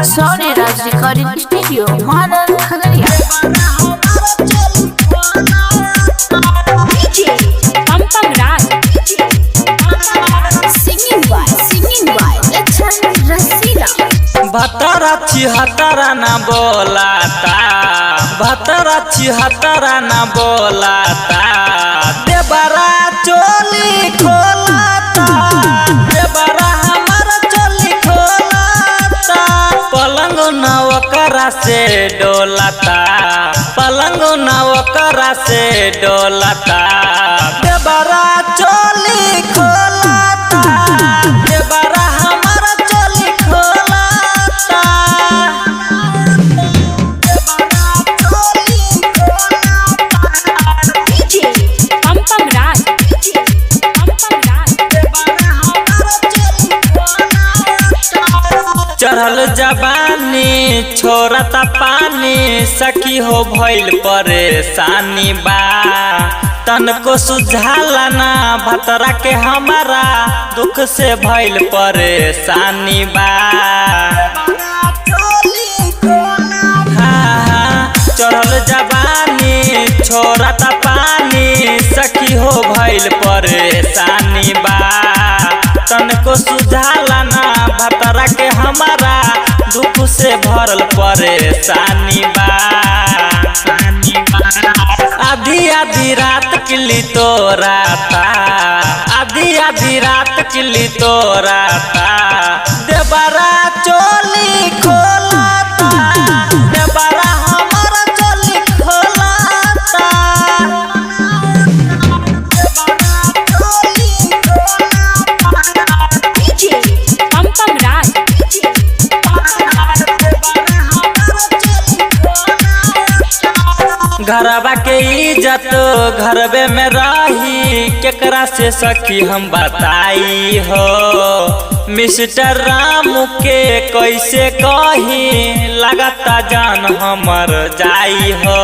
Sorry, Raj Recording Studio, Modern Khagariya. DJ Pampam Raj. Singing by Lachan Rasila. भतरा छिहतरा ना बोलाता, भतरा छिहतरा ना बोलाता, देवरा चोली खोलाता, देवरा हमारा चोली खोलाता, पलंग ना ओकरा से डोलाता, पलंग ना ओकरा से डोलाता, देवरा चोली खोलाता, देवरा हमारा चोली खोलाता। चढ़ल जवानी छोड़ता पानी, सखी हो भइल परेशानी बा, तनको सुझाला ना भतरा के हमारा दुख से भइल परेशानी बा। हाँ, चढ़ल जवानी छोड़ता पानी, सखी हो भइल परेशानी बा, तनको सुझाला ना भतरा के हमारा दुख से भरल परेशानी बा। आधी आधी रात किली तोराता, आधी आधी रात किली तोराता, देवरा चोली खोलाता, देवरा हमारा चोली खोलाता। घरवा के इज्जत घरवे में रही, केकरा से सखी हम बताई हो, मिस्टर रामू के कैसे कही, लगाता जान हमर जाई हो।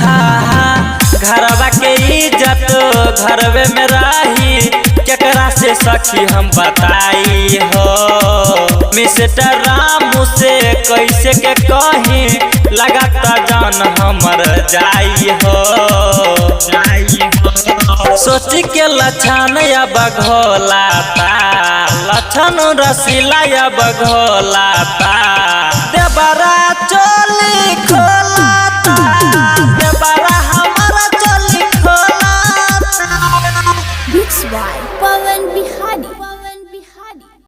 हाँ, घरवा के इज्जत घरवे में रही, केकरा से सखी हम बताई हो, मिस्टर रामू से कैसे के कही, लगाता जान हमर जाई हो। सोच के लछन अब घोलाता, लछन रसीला अब घोलाता, देवरा चोली खोलाता, देवरा हमारा चोली खोलाता। Mixed by Pawan